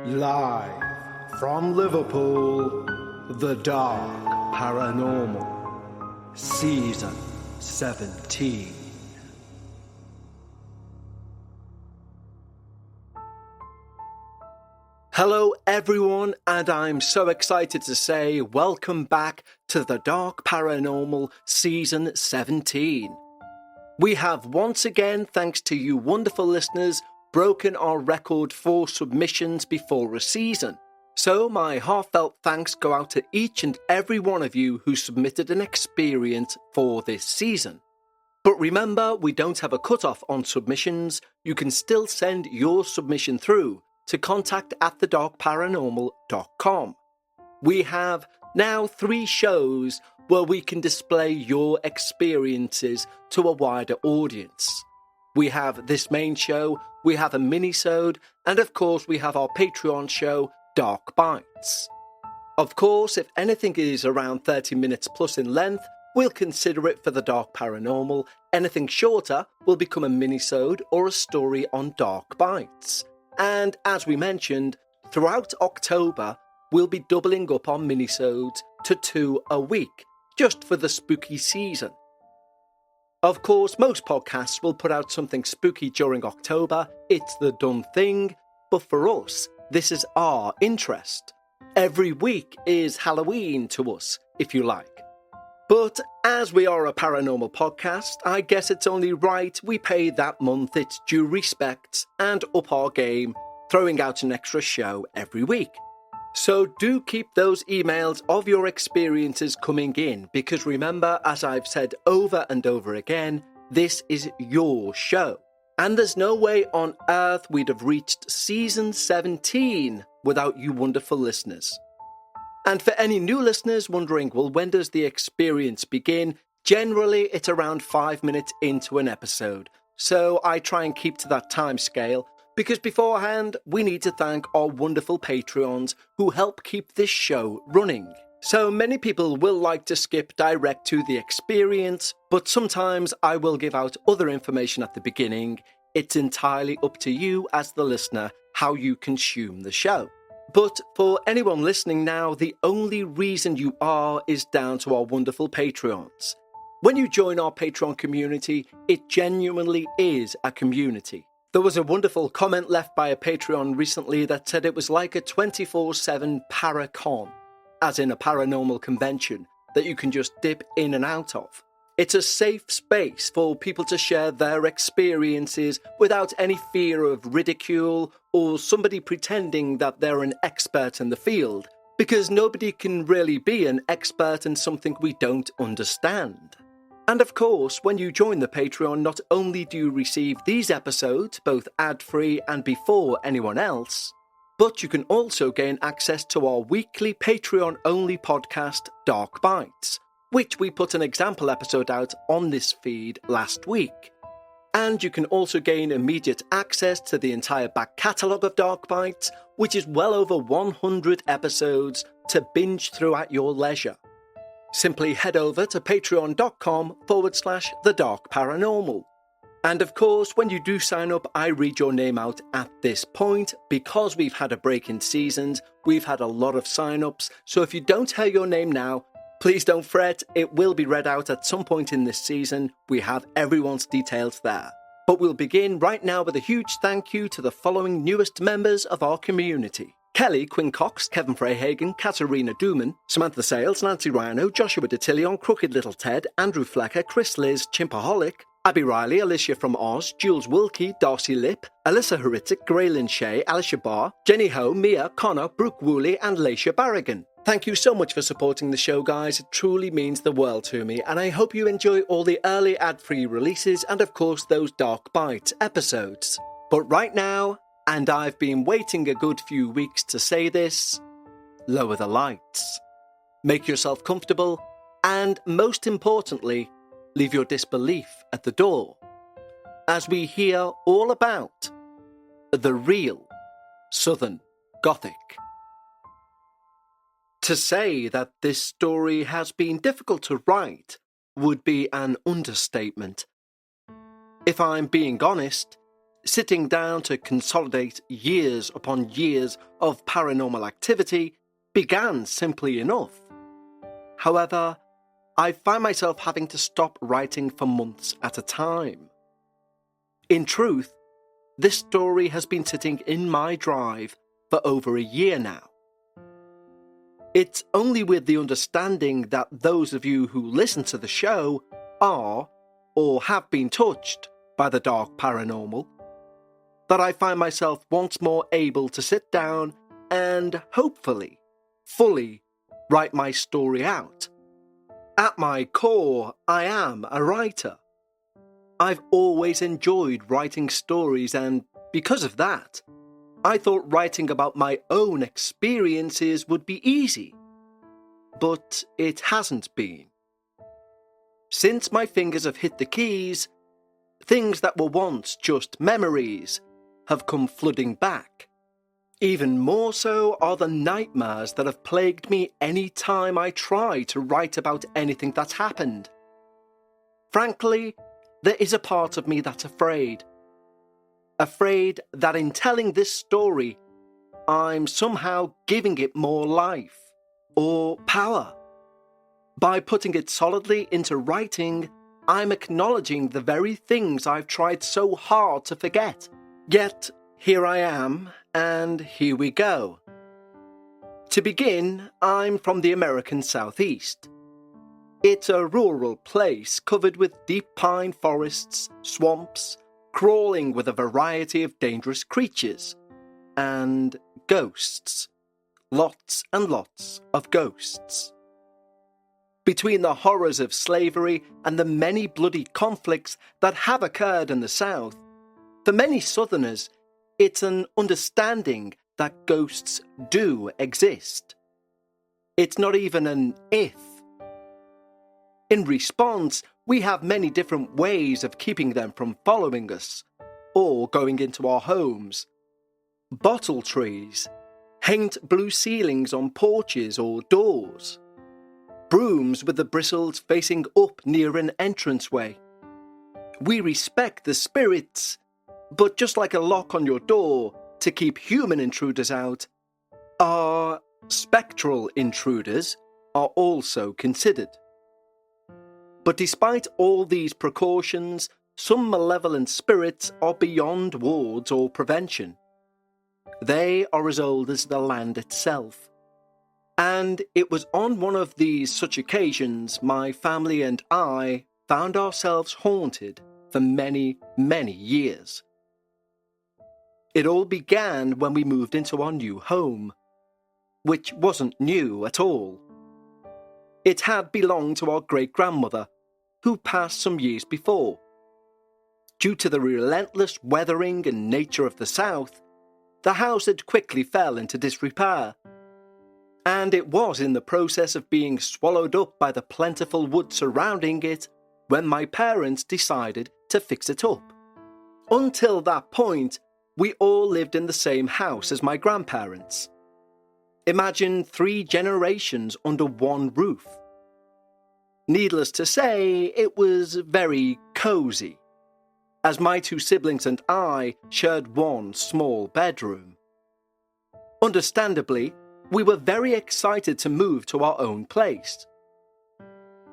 Live from Liverpool, The Dark Paranormal, Season 17. Hello everyone, and I'm so excited to say welcome back to The Dark Paranormal Season 17. We have once again, thanks to you wonderful listeners, broken our record for submissions before a season. So my heartfelt thanks go out to each and every one of you who submitted an experience for this season. But remember, we don't have a cutoff on submissions. You can still send your submission through to contact@thedarkparanormal.com. We have now 3 shows where we can display your experiences to a wider audience. We have this main show, we have a mini-sode, and of course we have our Patreon show, Dark Bites. Of course, if anything is around 30 minutes plus in length, we'll consider it for the Dark Paranormal. Anything shorter will become a mini-sode or a story on Dark Bites. And as we mentioned, throughout October, we'll be doubling up on mini-sodes to 2 a week, just for the spooky season. Of course, most podcasts will put out something spooky during October. It's the done thing. But for us, this is our interest. Every week is Halloween to us, if you like. But as we are a paranormal podcast, I guess it's only right we pay that month its due respects and up our game, throwing out an extra show every week. So do keep those emails of your experiences coming in, because remember, as I've said over and over again, this is your show. And there's no way on earth we'd have reached Season 17 without you wonderful listeners. And for any new listeners wondering, well, when does the experience begin? Generally, it's around 5 minutes into an episode. So I try and keep to that time scale, because beforehand, we need to thank our wonderful Patreons who help keep this show running. So many people will like to skip direct to the experience, but sometimes I will give out other information at the beginning. It's entirely up to you as the listener how you consume the show. But for anyone listening now, the only reason you are is down to our wonderful Patreons. When you join our Patreon community, it genuinely is a community. There was a wonderful comment left by a Patreon recently that said it was like a 24/7 paracon, as in a paranormal convention that you can just dip in and out of. It's a safe space for people to share their experiences without any fear of ridicule or somebody pretending that they're an expert in the field, because nobody can really be an expert in something we don't understand. And of course, when you join the Patreon, not only do you receive these episodes, both ad-free and before anyone else, but you can also gain access to our weekly Patreon-only podcast, Dark Bites, which we put an example episode out on this feed last week. And you can also gain immediate access to the entire back catalogue of Dark Bites, which is well over 100 episodes to binge through at your leisure. Simply head over to patreon.com/thedarkparanormal. And of course, when you do sign up, I read your name out at this point. Because we've had a break in seasons, we've had a lot of sign-ups, so if you don't hear your name now, please don't fret, it will be read out at some point in this season. We have everyone's details there. But we'll begin right now with a huge thank you to the following newest members of our community: Kelly Quinn Cox, Kevin Freyhagen, Katarina Dooman, Samantha Sales, Nancy Rhino, Joshua DeTillion, Crooked Little Ted, Andrew Flecker, Chris Liz, Chimpaholic, Abby Riley, Alicia from Oz, Jules Wilkie, Darcy Lip, Alyssa Heritic, Graylin Shea, Alicia Barr, Jenny Ho, Mia, Connor, Brooke Woolley, and Laisha Barrigan. Thank you so much for supporting the show, guys. It truly means the world to me, and I hope you enjoy all the early ad-free releases and, of course, those Dark Bites episodes. But right now, and I've been waiting a good few weeks to say this, lower the lights. Make yourself comfortable, and most importantly, leave your disbelief at the door, as we hear all about the real Southern Gothic. To say that this story has been difficult to write would be an understatement. If I'm being honest, sitting down to consolidate years upon years of paranormal activity began simply enough. However, I find myself having to stop writing for months at a time. In truth, this story has been sitting in my drive for over a year now. It's only with the understanding that those of you who listen to the show are, or have been touched by the dark paranormal, that I find myself once more able to sit down and, hopefully, fully write my story out. At my core, I am a writer. I've always enjoyed writing stories, and because of that, I thought writing about my own experiences would be easy. But it hasn't been. Since my fingers have hit the keys, things that were once just memories have come flooding back. Even more so are the nightmares that have plagued me any time I try to write about anything that's happened. Frankly, there is a part of me that's afraid. Afraid that in telling this story, I'm somehow giving it more life or power. By putting it solidly into writing, I'm acknowledging the very things I've tried so hard to forget. Yet, here I am, and here we go. To begin, I'm from the American Southeast. It's a rural place covered with deep pine forests, swamps, crawling with a variety of dangerous creatures, and ghosts. Lots and lots of ghosts. Between the horrors of slavery and the many bloody conflicts that have occurred in the South, for many Southerners, it's an understanding that ghosts do exist. It's not even an if. In response, we have many different ways of keeping them from following us or going into our homes. Bottle trees, hanged blue ceilings on porches or doors, brooms with the bristles facing up near an entranceway. We respect the spirits, but just like a lock on your door to keep human intruders out, our spectral intruders are also considered. But despite all these precautions, some malevolent spirits are beyond wards or prevention. They are as old as the land itself. And it was on one of these such occasions my family and I found ourselves haunted for many, many years. It all began when we moved into our new home, which wasn't new at all. It had belonged to our great-grandmother, who passed some years before. Due to the relentless weathering and nature of the South, the house had quickly fell into disrepair, and it was in the process of being swallowed up by the plentiful wood surrounding it when my parents decided to fix it up. Until that point, we all lived in the same house as my grandparents. Imagine 3 generations under one roof. Needless to say, it was very cosy, as my 2 siblings and I shared one small bedroom. Understandably, we were very excited to move to our own place.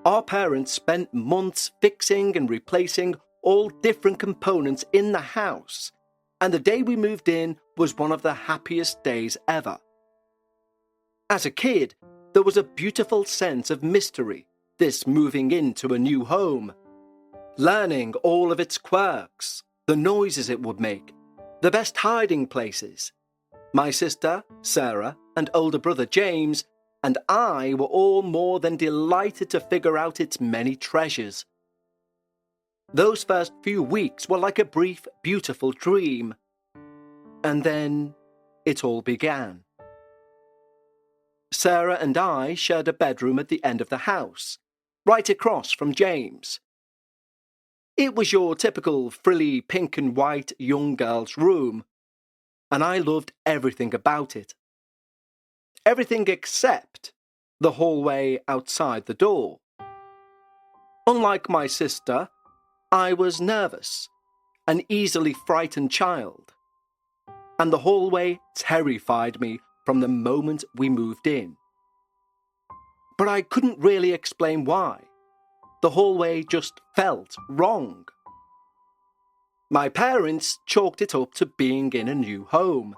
Our parents spent months fixing and replacing all different components in the house, and the day we moved in was one of the happiest days ever. As a kid, there was a beautiful sense of mystery, this moving into a new home. Learning all of its quirks, the noises it would make, the best hiding places. My sister, Sarah, and older brother James, and I were all more than delighted to figure out its many treasures. Those first few weeks were like a brief, beautiful dream. And then it all began. Sarah and I shared a bedroom at the end of the house, right across from James. It was your typical frilly pink and white young girl's room, and I loved everything about it. Everything except the hallway outside the door. Unlike my sister, I was nervous, an easily frightened child, and the hallway terrified me from the moment we moved in. But I couldn't really explain why. The hallway just felt wrong. My parents chalked it up to being in a new home,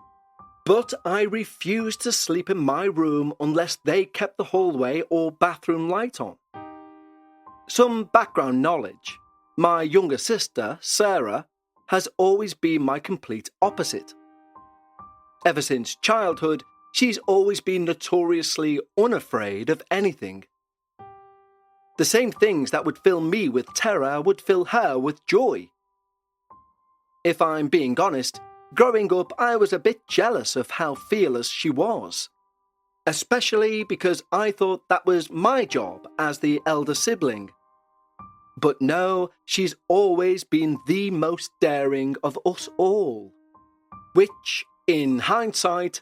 but I refused to sleep in my room unless they kept the hallway or bathroom light on. Some background knowledge. My younger sister, Sarah, has always been my complete opposite. Ever since childhood, she's always been notoriously unafraid of anything. The same things that would fill me with terror would fill her with joy. If I'm being honest, growing up I was a bit jealous of how fearless she was, especially because I thought that was my job as the elder sibling. But no, she's always been the most daring of us all, which, in hindsight,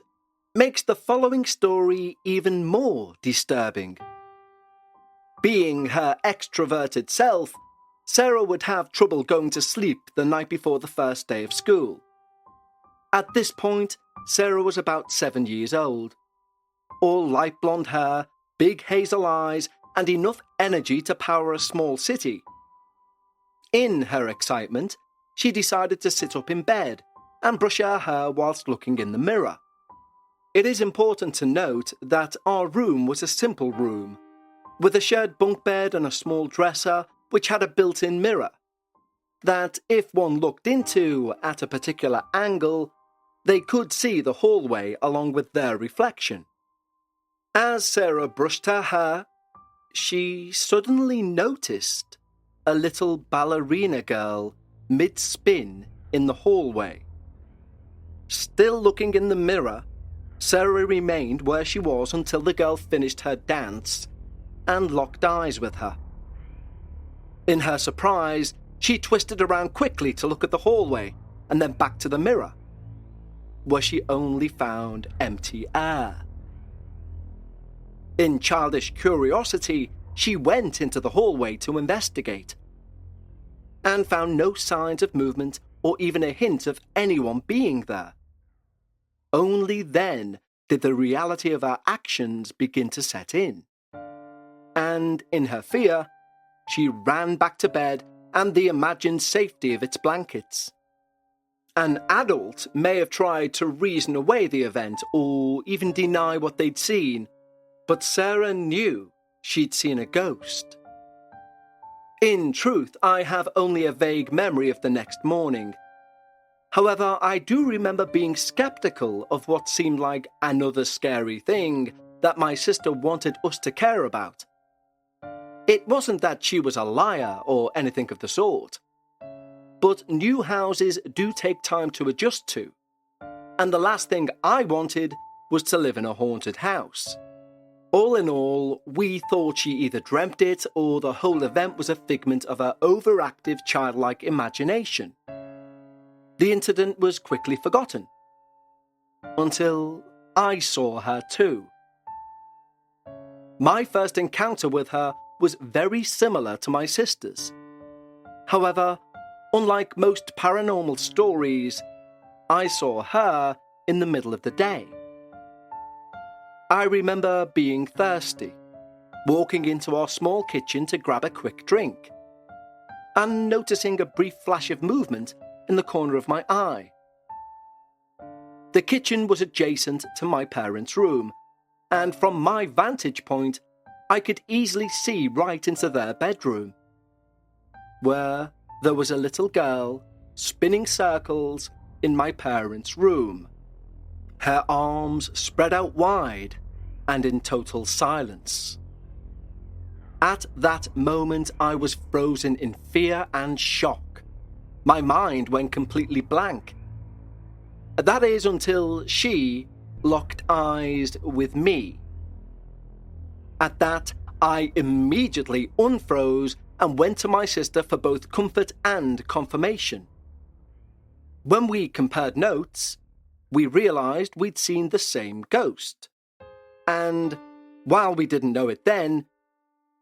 makes the following story even more disturbing. Being her extroverted self, Sarah would have trouble going to sleep the night before the first day of school. At this point, Sarah was about 7 years old. All light blonde hair, big hazel eyes, and enough energy to power a small city. In her excitement, she decided to sit up in bed and brush her hair whilst looking in the mirror. It is important to note that our room was a simple room, with a shared bunk bed and a small dresser which had a built-in mirror, that if one looked into at a particular angle, they could see the hallway along with their reflection. As Sarah brushed her hair, she suddenly noticed a little ballerina girl mid-spin in the hallway. Still looking in the mirror, Sarah remained where she was until the girl finished her dance and locked eyes with her. In her surprise, she twisted around quickly to look at the hallway and then back to the mirror, where she only found empty air. In childish curiosity, she went into the hallway to investigate and found no signs of movement or even a hint of anyone being there. Only then did the reality of her actions begin to set in. And in her fear, she ran back to bed and the imagined safety of its blankets. An adult may have tried to reason away the event or even deny what they'd seen, but Sarah knew she'd seen a ghost. In truth, I have only a vague memory of the next morning. However, I do remember being skeptical of what seemed like another scary thing that my sister wanted us to care about. It wasn't that she was a liar or anything of the sort. But new houses do take time to adjust to, and the last thing I wanted was to live in a haunted house. All in all, we thought she either dreamt it or the whole event was a figment of her overactive childlike imagination. The incident was quickly forgotten, until I saw her too. My first encounter with her was very similar to my sister's. However, unlike most paranormal stories, I saw her in the middle of the day. I remember being thirsty, walking into our small kitchen to grab a quick drink, and noticing a brief flash of movement in the corner of my eye. The kitchen was adjacent to my parents' room, and from my vantage point, I could easily see right into their bedroom, where there was a little girl spinning circles in my parents' room, her arms spread out wide and in total silence. At that moment, I was frozen in fear and shock. My mind went completely blank. That is until she locked eyes with me. At that, I immediately unfroze and went to my sister for both comfort and confirmation. When we compared notes, we realised we'd seen the same ghost. And while we didn't know it then,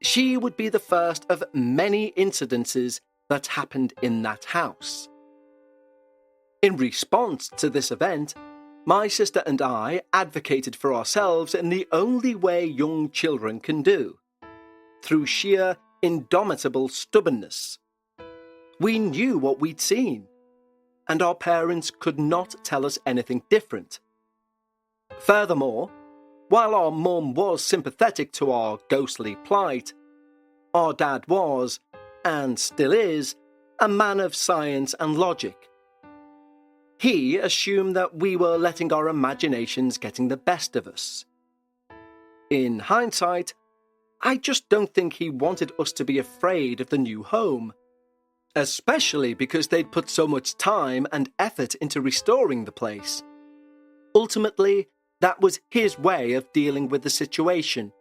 she would be the first of many incidences that happened in that house. In response to this event, my sister and I advocated for ourselves in the only way young children can do, through sheer, indomitable stubbornness. We knew what we'd seen, and our parents could not tell us anything different. Furthermore, while our mum was sympathetic to our ghostly plight, our dad was, and still is, a man of science and logic. He assumed that we were letting our imaginations getting the best of us. In hindsight, I just don't think he wanted us to be afraid of the new home, especially because they'd put so much time and effort into restoring the place. Ultimately, that was his way of dealing with the situation,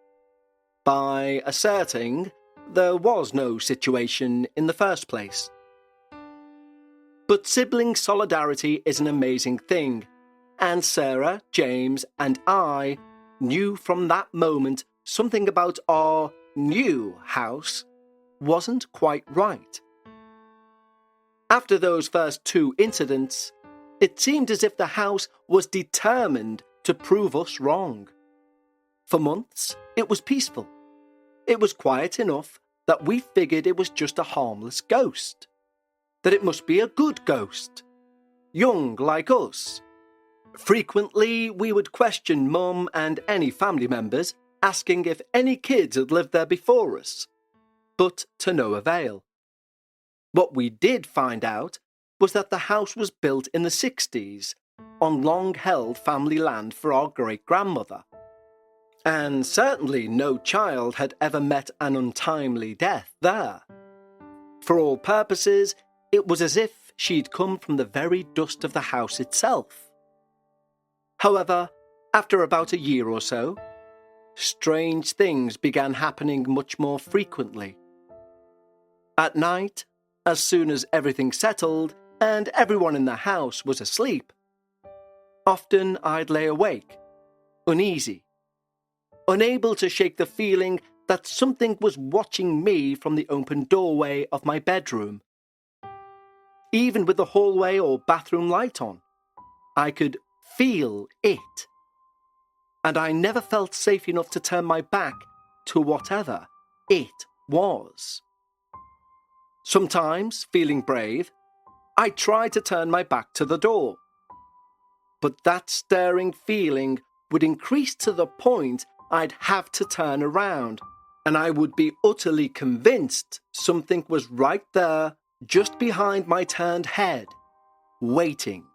by asserting there was no situation in the first place. But sibling solidarity is an amazing thing, and Sarah, James, and I knew from that moment something about our new house wasn't quite right. After those first two incidents, it seemed as if the house was determined to prove us wrong. For months, it was peaceful. It was quiet enough that we figured it was just a harmless ghost, that it must be a good ghost, young like us. Frequently, we would question Mum and any family members, asking if any kids had lived there before us, but to no avail. What we did find out was that the house was built in the 60s on long-held family land for our great-grandmother, and certainly no child had ever met an untimely death there. For all purposes, it was as if she'd come from the very dust of the house itself. However, after about a year or so, strange things began happening much more frequently. At night, as soon as everything settled and everyone in the house was asleep, often I'd lay awake, uneasy, unable to shake the feeling that something was watching me from the open doorway of my bedroom. Even with the hallway or bathroom light on, I could feel it. And I never felt safe enough to turn my back to whatever it was. Sometimes, feeling brave, I tried to turn my back to the door. But that staring feeling would increase to the point I'd have to turn around, and I would be utterly convinced something was right there, just behind my turned head, waiting.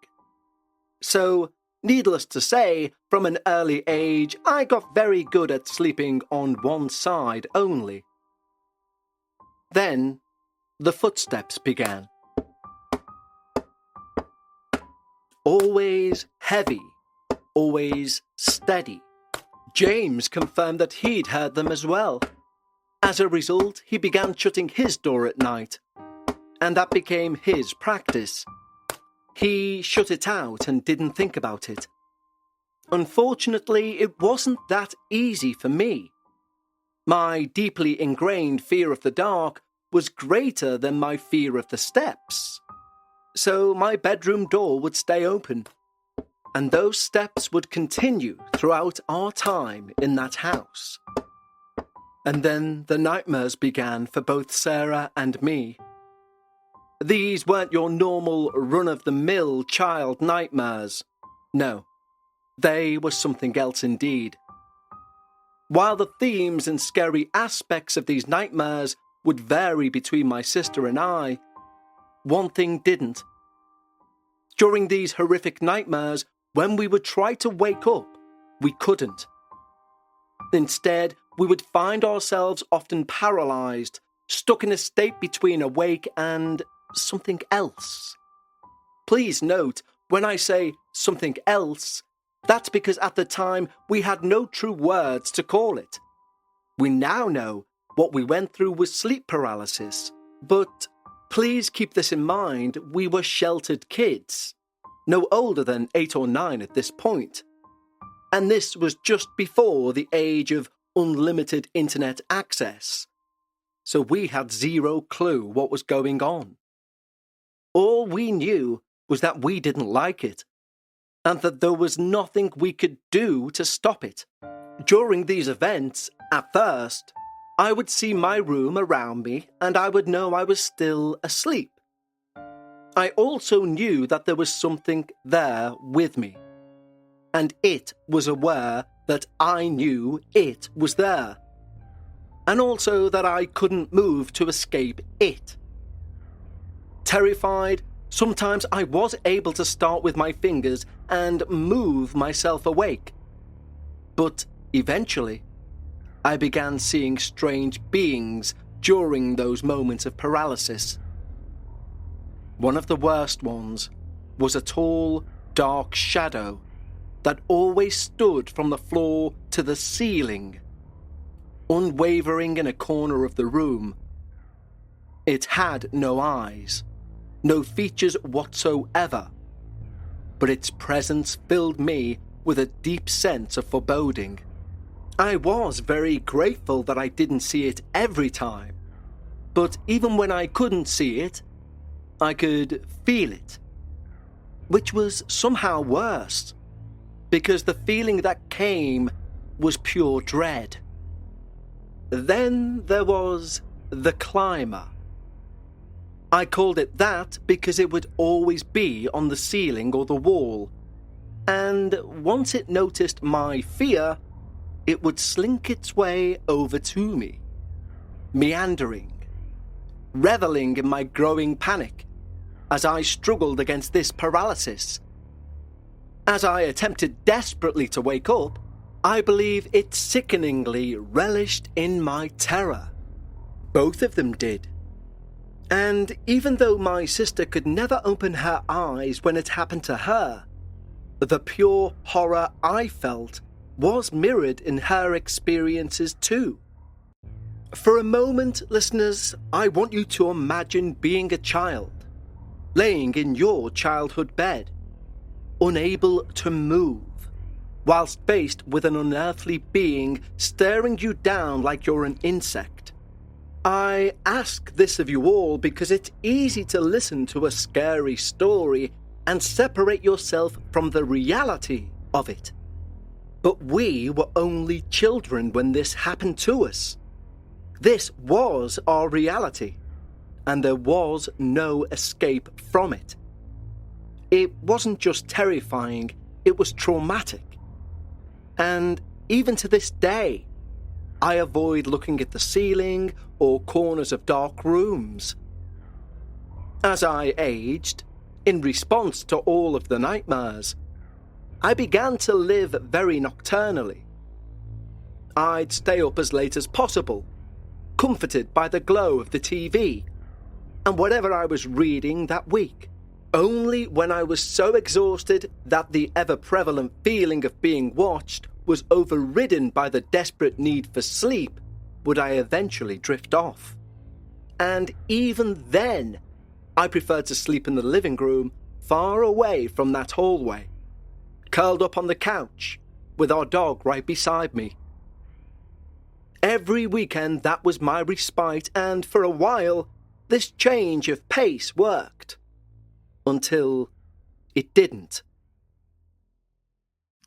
So, needless to say, from an early age, I got very good at sleeping on one side only. Then, the footsteps began. Always heavy, always steady. James confirmed that he'd heard them as well. As a result, he began shutting his door at night, and that became his practice. He shut it out and didn't think about it. Unfortunately, it wasn't that easy for me. My deeply ingrained fear of the dark was greater than my fear of the steps. So my bedroom door would stay open, and those steps would continue throughout our time in that house. And then the nightmares began for both Sarah and me. These weren't your normal run-of-the-mill child nightmares. No, they were something else indeed. While the themes and scary aspects of these nightmares would vary between my sister and I, one thing didn't. During these horrific nightmares, when we would try to wake up, we couldn't. Instead, we would find ourselves often paralyzed, stuck in a state between awake and something else. Please note, when I say something else, that's because at the time we had no true words to call it. We now know what we went through was sleep paralysis, but please keep this in mind, we were sheltered kids, no older than 8 or 9 at this point. And this was just before the age of unlimited internet access, so we had zero clue what was going on. All we knew was that we didn't like it, and that there was nothing we could do to stop it. During these events, at first, I would see my room around me and I would know I was still asleep. I also knew that there was something there with me, and it was aware that I knew it was there, and also that I couldn't move to escape it. Terrified, sometimes I was able to start with my fingers and move myself awake. But eventually, I began seeing strange beings during those moments of paralysis. One of the worst ones was a tall, dark shadow that always stood from the floor to the ceiling, unwavering in a corner of the room. It had no eyes, no features whatsoever, but its presence filled me with a deep sense of foreboding. I was very grateful that I didn't see it every time, but even when I couldn't see it, I could feel it, which was somehow worse, because the feeling that came was pure dread. Then there was the climber. I called it that because it would always be on the ceiling or the wall, and once it noticed my fear, it would slink its way over to me, meandering, reveling in my growing panic as I struggled against this paralysis. As I attempted desperately to wake up, I believe it sickeningly relished in my terror. Both of them did. And even though my sister could never open her eyes when it happened to her, the pure horror I felt was mirrored in her experiences too. For a moment, listeners, I want you to imagine being a child, laying in your childhood bed, unable to move, whilst faced with an unearthly being staring you down like you're an insect. I ask this of you all because it's easy to listen to a scary story and separate yourself from the reality of it. But we were only children when this happened to us. This was our reality, and there was no escape from it. It wasn't just terrifying, it was traumatic. And even to this day, I avoid looking at the ceiling or corners of dark rooms. As I aged, in response to all of the nightmares, I began to live very nocturnally. I'd stay up as late as possible, comforted by the glow of the TV and whatever I was reading that week. Only when I was so exhausted that the ever-prevalent feeling of being watched was overridden by the desperate need for sleep would I eventually drift off. And even then, I preferred to sleep in the living room, far away from that hallway, curled up on the couch, with our dog right beside me. Every weekend that was my respite, and for a while, this change of pace worked. Until it didn't.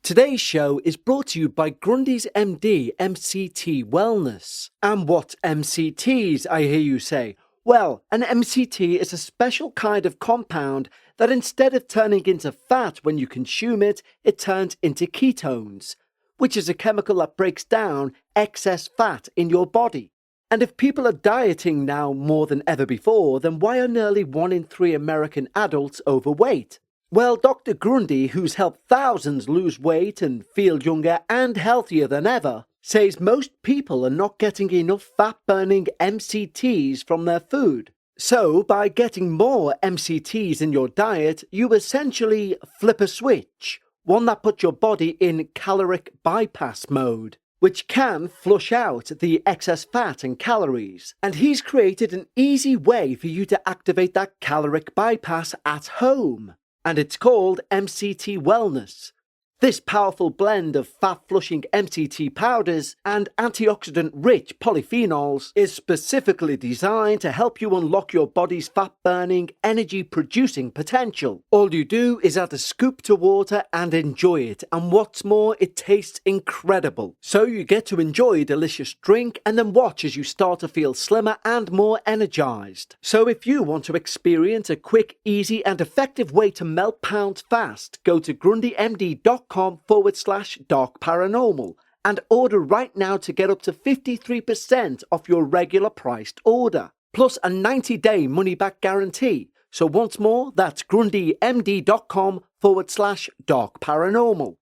Today's show is brought to you by Grundy's MD MCT Wellness. And what MCTs, I hear you say? Well, an MCT is a special kind of compound that instead of turning into fat when you consume it, it turns into ketones, which is a chemical that breaks down excess fat in your body. And if people are dieting now more than ever before, then why are nearly 1 in 3 American adults overweight? Well, Dr. Grundy, who's helped thousands lose weight and feel younger and healthier than ever, says most people are not getting enough fat-burning MCTs from their food. So, by getting more MCTs in your diet, you essentially flip a switch, one that puts your body in caloric bypass mode, which can flush out the excess fat and calories. And he's created an easy way for you to activate that caloric bypass at home. And it's called MCT Wellness. This powerful blend of fat-flushing MCT powders and antioxidant-rich polyphenols is specifically designed to help you unlock your body's fat-burning, energy-producing potential. All you do is add a scoop to water and enjoy it, and what's more, it tastes incredible. So you get to enjoy a delicious drink and then watch as you start to feel slimmer and more energized. So if you want to experience a quick, easy, and effective way to melt pounds fast, go to grundymd.com/darkparanormal and order right now to get up to 53% off your regular priced order, plus a 90-day money-back guarantee. So once more, that's grundymd.com/darkparanormal.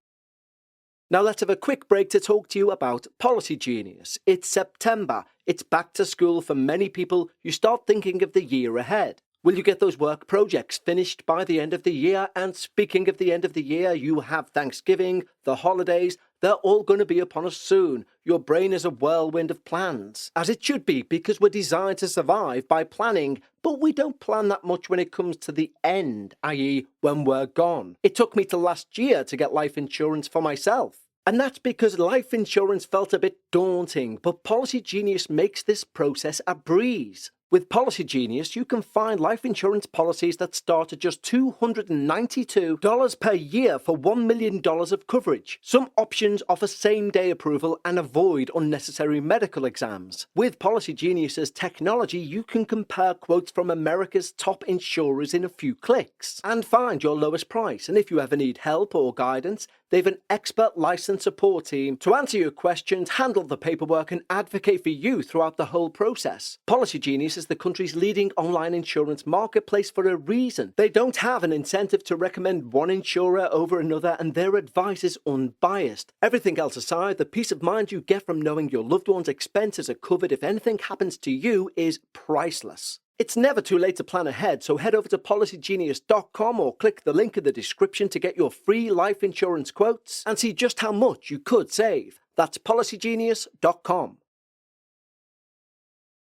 Now let's have a quick break to talk to you about Policy Genius. It's September. It's back to school for many people who start thinking of the year ahead. Will you get those work projects finished by the end of the year? And speaking of the end of the year, you have Thanksgiving, the holidays, they're all going to be upon us soon. Your brain is a whirlwind of plans, as it should be, because we're designed to survive by planning, but we don't plan that much when it comes to the end, i.e. when we're gone. It took me till last year to get life insurance for myself. And that's because life insurance felt a bit daunting, but Policy Genius makes this process a breeze. With Policy Genius, you can find life insurance policies that start at just $292 per year for $1 million of coverage. Some options offer same-day approval and avoid unnecessary medical exams. With Policy Genius's technology, you can compare quotes from America's top insurers in a few clicks and find your lowest price. And if you ever need help or guidance, they've an expert licensed support team to answer your questions, handle the paperwork, and advocate for you throughout the whole process. Policy Genius is the country's leading online insurance marketplace for a reason. They don't have an incentive to recommend one insurer over another, and their advice is unbiased. Everything else aside, the peace of mind you get from knowing your loved one's expenses are covered if anything happens to you is priceless. It's never too late to plan ahead, so head over to policygenius.com or click the link in the description to get your free life insurance quotes and see just how much you could save. That's policygenius.com.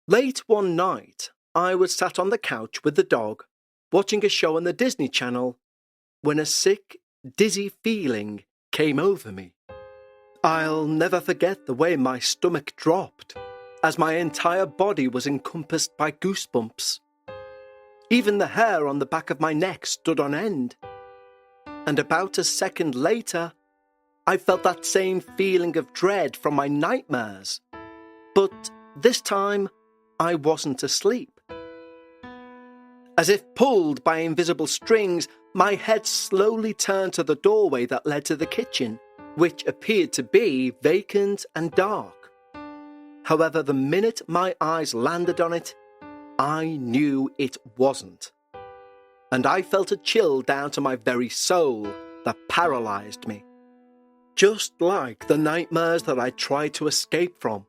Late one night, I was sat on the couch with the dog, watching a show on the Disney Channel, when a sick, dizzy feeling came over me. I'll never forget the way my stomach dropped, as my entire body was encompassed by goosebumps. Even the hair on the back of my neck stood on end. And about a second later, I felt that same feeling of dread from my nightmares. But this time, I wasn't asleep. As if pulled by invisible strings, my head slowly turned to the doorway that led to the kitchen, which appeared to be vacant and dark. However, the minute my eyes landed on it, I knew it wasn't. And I felt a chill down to my very soul that paralyzed me. Just like the nightmares that I tried to escape from.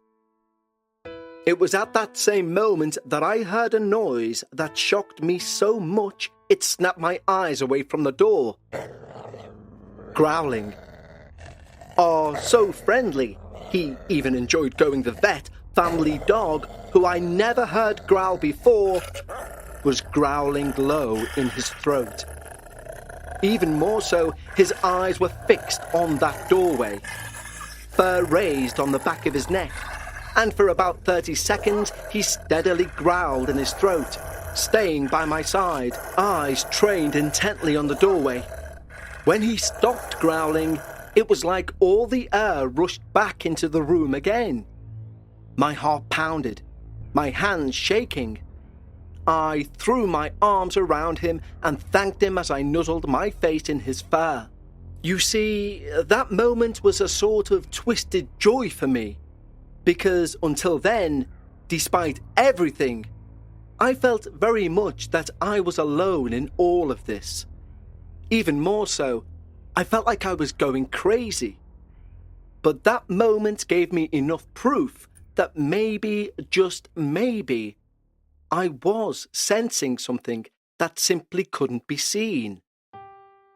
It was at that same moment that I heard a noise that shocked me so much it snapped my eyes away from the door. Growling. Oh, so friendly. He even enjoyed going to the vet. Family dog, who I never heard growl before, was growling low in his throat. Even more so, his eyes were fixed on that doorway. Fur raised on the back of his neck. And for about 30 seconds, he steadily growled in his throat, staying by my side, eyes trained intently on the doorway. When he stopped growling, it was like all the air rushed back into the room again. My heart pounded, my hands shaking. I threw my arms around him and thanked him as I nuzzled my face in his fur. You see, that moment was a sort of twisted joy for me. Because until then, despite everything, I felt very much that I was alone in all of this. Even more so, I felt like I was going crazy. But that moment gave me enough proof that maybe, just maybe, I was sensing something that simply couldn't be seen.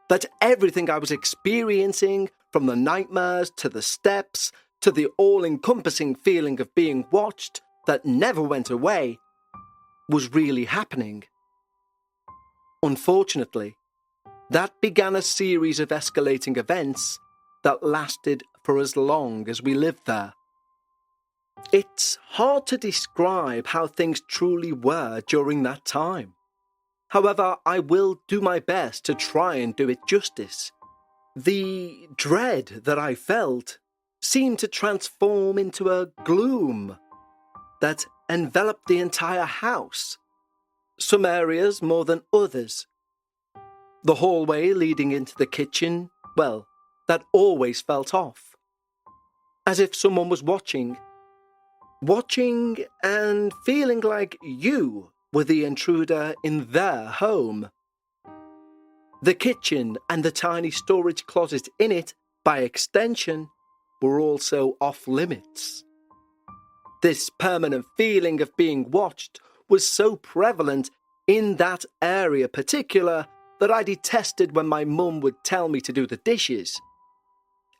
That everything I was experiencing, from the nightmares to the steps, to the all-encompassing feeling of being watched that never went away, was really happening. Unfortunately, that began a series of escalating events that lasted for as long as we lived there. It's hard to describe how things truly were during that time. However, I will do my best to try and do it justice. The dread that I felt seemed to transform into a gloom that enveloped the entire house, some areas more than others. The hallway leading into the kitchen, well, that always felt off, as if someone was watching and feeling like you were the intruder in their home. The kitchen and the tiny storage closet in it, by extension, were also off limits. This permanent feeling of being watched was so prevalent in that area particular that I detested when my mum would tell me to do the dishes.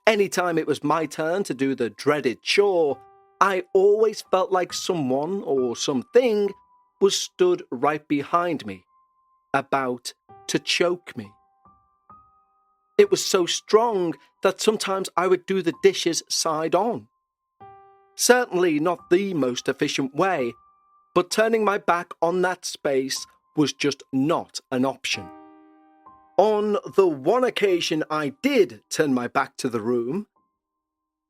Anytime it was my turn to do the dreaded chore, I always felt like someone or something was stood right behind me, about to choke me. It was so strong that sometimes I would do the dishes side on. Certainly not the most efficient way, but turning my back on that space was just not an option. On the one occasion I did turn my back to the room,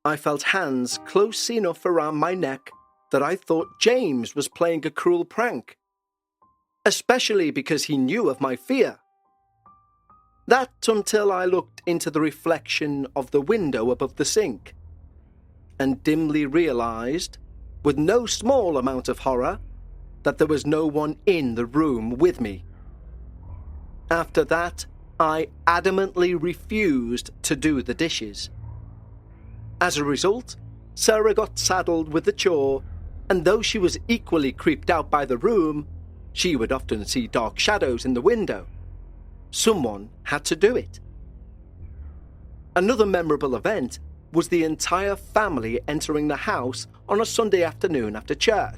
I felt hands close enough around my neck that I thought James was playing a cruel prank, especially because he knew of my fear. That until I looked into the reflection of the window above the sink and dimly realised, with no small amount of horror, that there was no one in the room with me. After that, I adamantly refused to do the dishes. As a result, Sarah got saddled with the chore, and though she was equally creeped out by the room, she would often see dark shadows in the window. Someone had to do it. Another memorable event was the entire family entering the house on a Sunday afternoon after church,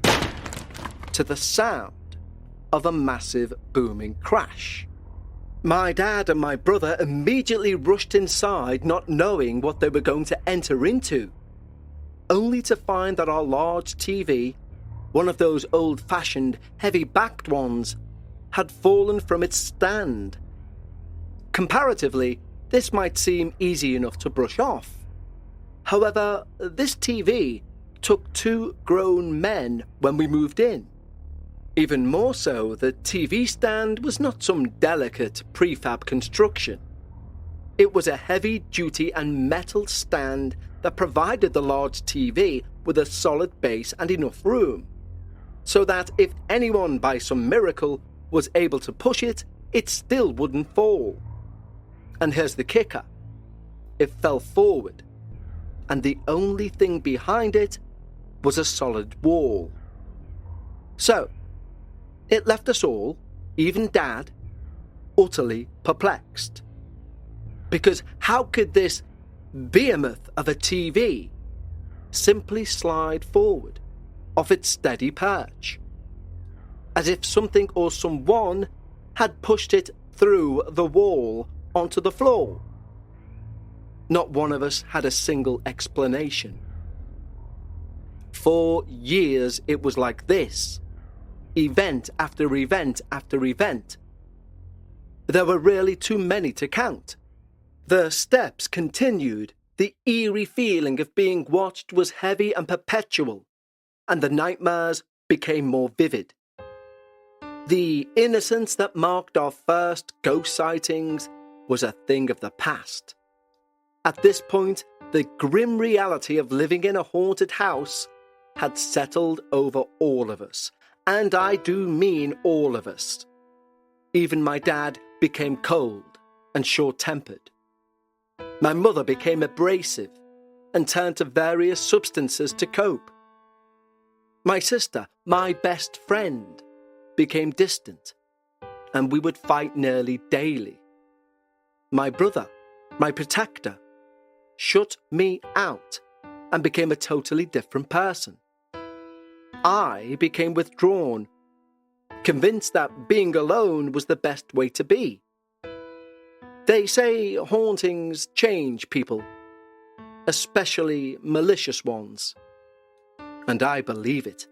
to the sound of a massive booming crash. My dad and my brother immediately rushed inside, not knowing what they were going to enter into, only to find that our large TV, one of those old-fashioned, heavy-backed ones, had fallen from its stand. Comparatively, this might seem easy enough to brush off. However, this TV took 2 grown men when we moved in. Even more so, the TV stand was not some delicate prefab construction. It was a heavy-duty and metal stand that provided the large TV with a solid base and enough room, so that if anyone by some miracle was able to push it, it still wouldn't fall. And here's the kicker. It fell forward, and the only thing behind it was a solid wall. So, it left us all, even Dad, utterly perplexed. Because how could this behemoth of a TV simply slide forward off its steady perch, as if something or someone had pushed it through the wall onto the floor? Not one of us had a single explanation. For years it was like this. Event after event after event. There were really too many to count. The steps continued. The eerie feeling of being watched was heavy and perpetual, and the nightmares became more vivid. The innocence that marked our first ghost sightings was a thing of the past. At this point, the grim reality of living in a haunted house had settled over all of us. And I do mean all of us. Even my dad became cold and short-tempered. My mother became abrasive and turned to various substances to cope. My sister, my best friend, became distant, and we would fight nearly daily. My brother, my protector, shut me out and became a totally different person. I became withdrawn, convinced that being alone was the best way to be. They say hauntings change people, especially malicious ones. And I believe it,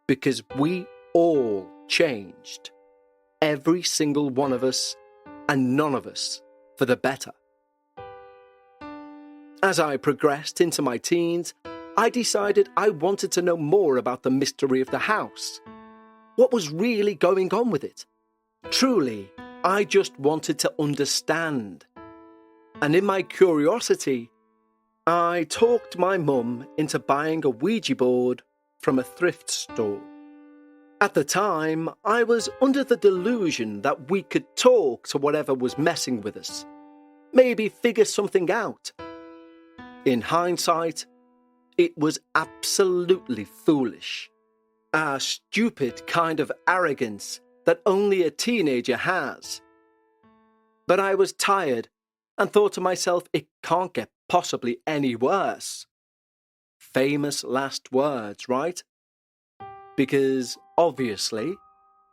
because we all changed, every single one of us, and none of us for the better. As I progressed into my teens, I decided I wanted to know more about the mystery of the house. What was really going on with it? Truly, I just wanted to understand. And in my curiosity, I talked my mum into buying a Ouija board from a thrift store. At the time, I was under the delusion that we could talk to whatever was messing with us, maybe figure something out. In hindsight, it was absolutely foolish. A stupid kind of arrogance that only a teenager has. But I was tired and thought to myself, it can't get possibly any worse. Famous last words, right? Because obviously,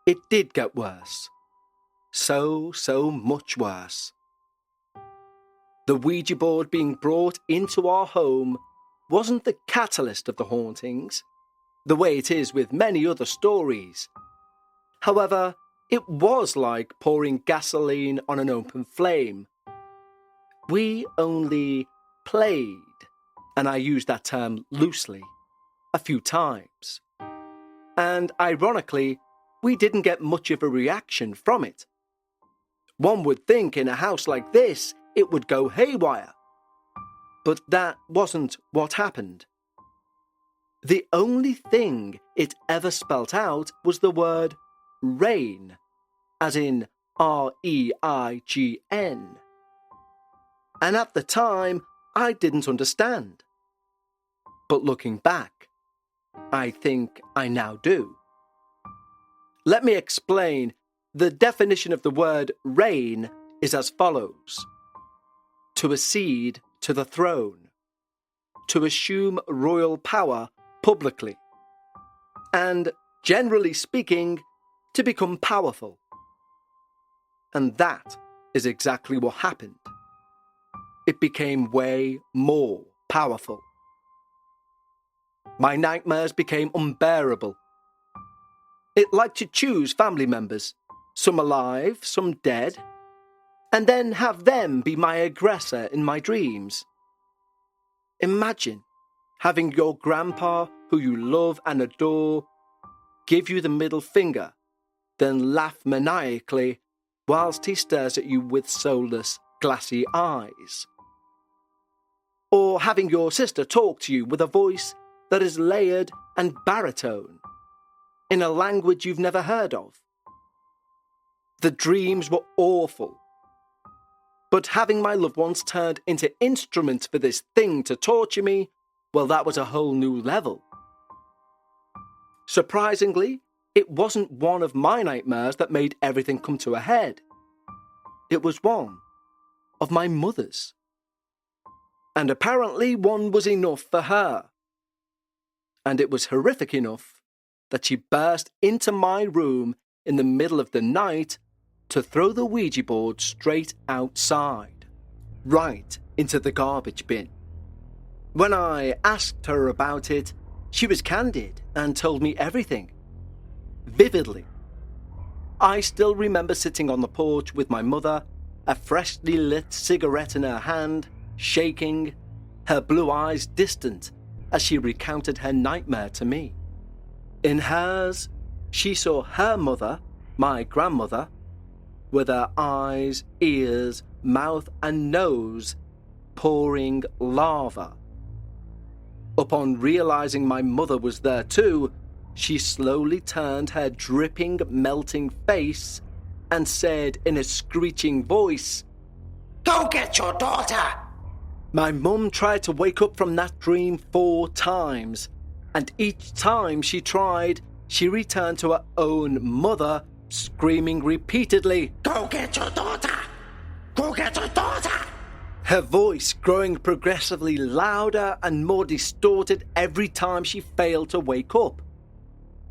it did get worse. So much worse. The Ouija board being brought into our home wasn't the catalyst of the hauntings, the way it is with many other stories. However, it was like pouring gasoline on an open flame. We only played, and I use that term loosely, a few times. And ironically, we didn't get much of a reaction from it. One would think in a house like this, it would go haywire. But that wasn't what happened. The only thing it ever spelt out was the word rain, as in R-E-I-G-N. And at the time, I didn't understand. But looking back, I think I now do. Let me explain. The definition of the word reign is as follows: to accede to the throne, to assume royal power publicly, and, generally speaking, to become powerful. And that is exactly what happened. It became way more powerful. My nightmares became unbearable. It liked to choose family members, some alive, some dead, and then have them be my aggressor in my dreams. Imagine having your grandpa, who you love and adore, give you the middle finger, then laugh maniacally whilst he stares at you with soulless, glassy eyes. Or having your sister talk to you with a voice that is layered and baritone, in a language you've never heard of. The dreams were awful. But having my loved ones turned into instruments for this thing to torture me, well, that was a whole new level. Surprisingly, it wasn't one of my nightmares that made everything come to a head. It was one of my mother's. And apparently one was enough for her. And it was horrific enough that she burst into my room in the middle of the night to throw the Ouija board straight outside, right into the garbage bin. When I asked her about it, she was candid and told me everything, vividly. I still remember sitting on the porch with my mother, a freshly lit cigarette in her hand, shaking, her blue eyes distant as she recounted her nightmare to me. In hers, she saw her mother, my grandmother, with her eyes, ears, mouth and nose pouring lava. Upon realizing my mother was there too, she slowly turned her dripping, melting face and said in a screeching voice, "Go get your daughter!" My mum tried to wake up from that dream 4 times, and each time she tried, she returned to her own mother, screaming repeatedly, "Go get your daughter! Go get your daughter!" Her voice growing progressively louder and more distorted every time she failed to wake up.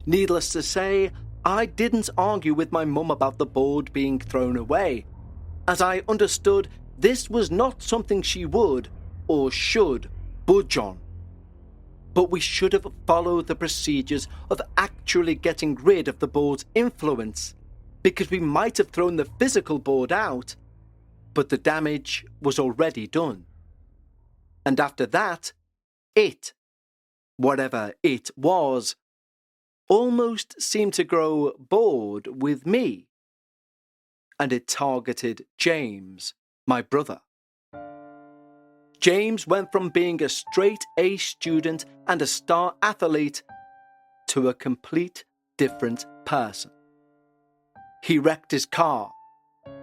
Needless to say, I didn't argue with my mum about the board being thrown away, as I understood this was not something she would, or should budge on. But we should have followed the procedures of actually getting rid of the board's influence, because we might have thrown the physical board out, but the damage was already done. And after that, whatever it was, almost seemed to grow bored with me. And it targeted James, my brother. James went from being a straight A student and a star athlete to a complete different person. He wrecked his car,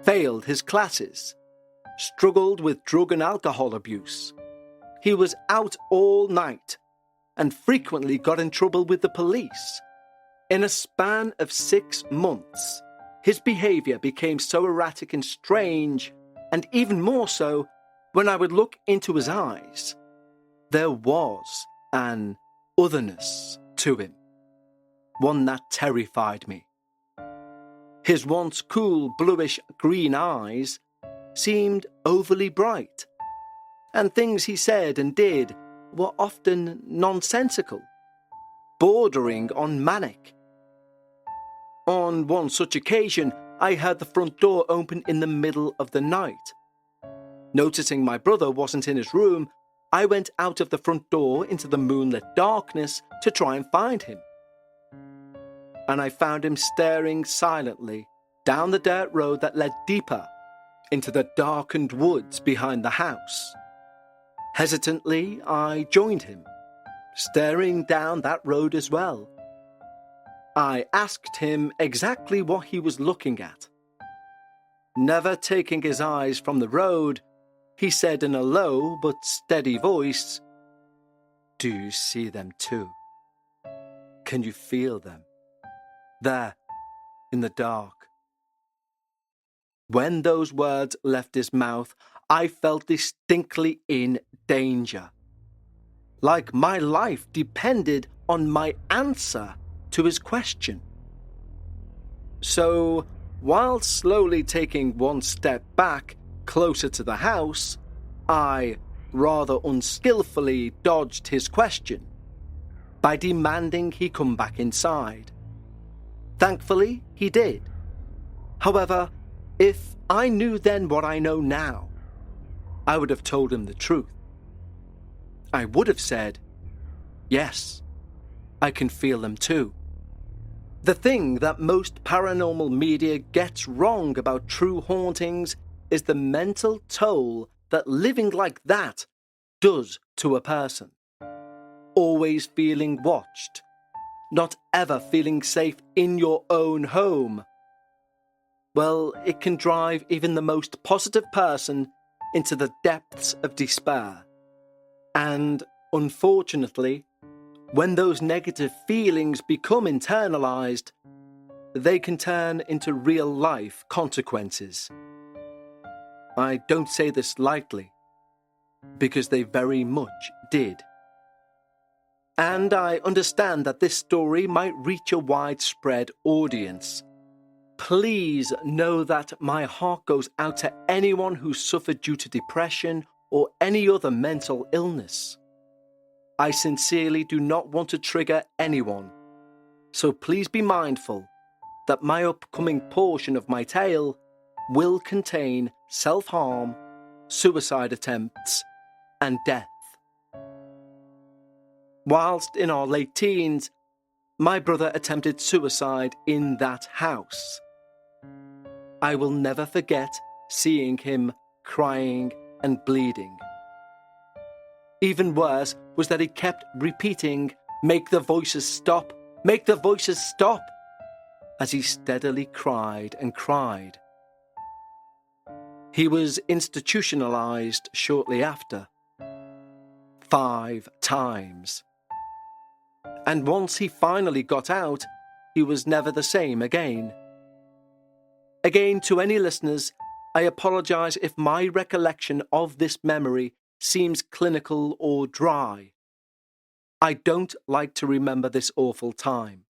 failed his classes, struggled with drug and alcohol abuse. He was out all night and frequently got in trouble with the police. In a span of 6 months, his behaviour became so erratic and strange, and even more so when I would look into his eyes. There was an otherness to him, one that terrified me. His once cool bluish-green eyes seemed overly bright, and things he said and did were often nonsensical, bordering on manic. On one such occasion, I heard the front door open in the middle of the night. Noticing my brother wasn't in his room, I went out of the front door into the moonlit darkness to try and find him. And I found him staring silently down the dirt road that led deeper into the darkened woods behind the house. Hesitantly, I joined him, staring down that road as well. I asked him exactly what he was looking at. Never taking his eyes from the road, he said in a low but steady voice, "Do you see them too? Can you feel them? There, in the dark." When those words left his mouth, I felt distinctly in danger. Like my life depended on my answer to his question. So, while slowly taking one step back, closer to the house, I, rather unskillfully, dodged his question by demanding he come back inside. Thankfully, he did. However, if I knew then what I know now, I would have told him the truth. I would have said, "Yes, I can feel them too." The thing that most paranormal media gets wrong about true hauntings is the mental toll that living like that does to a person. Always feeling watched, not ever feeling safe in your own home. Well, it can drive even the most positive person into the depths of despair. And, unfortunately, when those negative feelings become internalized, they can turn into real-life consequences. I don't say this lightly, because they very much did. And I understand that this story might reach a widespread audience. Please know that my heart goes out to anyone who suffered due to depression or any other mental illness. I sincerely do not want to trigger anyone, so please be mindful that my upcoming portion of my tale will contain self-harm, suicide attempts, and death. Whilst in our late teens, my brother attempted suicide in that house. I will never forget seeing him crying and bleeding. Even worse was that he kept repeating, "Make the voices stop! Make the voices stop!" as he steadily cried and cried. He was institutionalized shortly after, 5 times. And once he finally got out, he was never the same again. Again, to any listeners, I apologize if my recollection of this memory seems clinical or dry. I don't like to remember this awful time,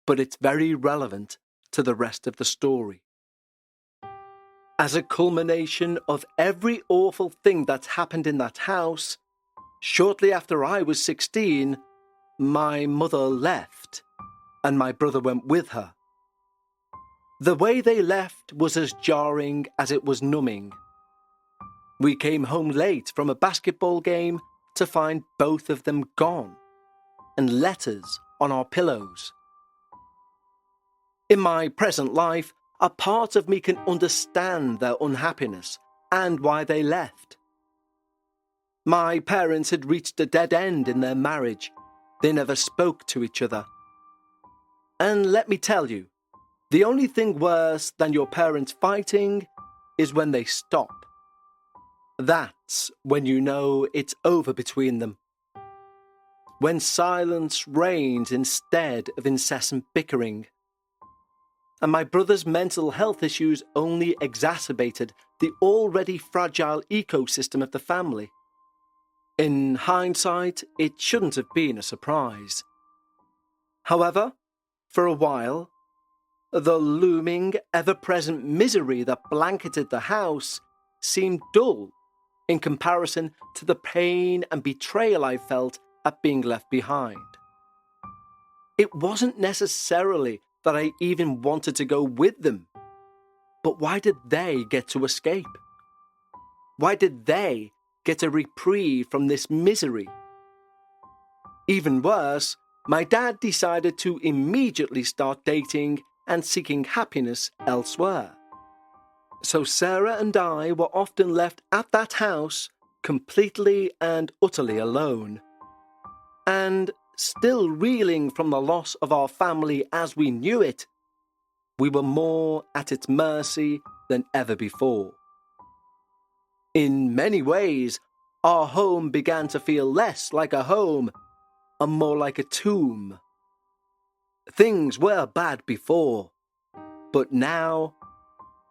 but it's very relevant to the rest of the story. As a culmination of every awful thing that's happened in that house, shortly after I was 16, my mother left, and my brother went with her. The way they left was as jarring as it was numbing. We came home late from a basketball game to find both of them gone, and letters on our pillows. In my present life, a part of me can understand their unhappiness and why they left. My parents had reached a dead end in their marriage. They never spoke to each other. And let me tell you, the only thing worse than your parents fighting is when they stop. That's when you know it's over between them. When silence reigns instead of incessant bickering. And my brother's mental health issues only exacerbated the already fragile ecosystem of the family. In hindsight, it shouldn't have been a surprise. However, for a while, the looming, ever-present misery that blanketed the house seemed dull in comparison to the pain and betrayal I felt at being left behind. It wasn't necessarily that I even wanted to go with them. But why did they get to escape? Why did they get a reprieve from this misery? Even worse, my dad decided to immediately start dating and seeking happiness elsewhere. So Sarah and I were often left at that house completely and utterly alone. And still reeling from the loss of our family as we knew it, we were more at its mercy than ever before. In many ways, our home began to feel less like a home and more like a tomb. Things were bad before, but now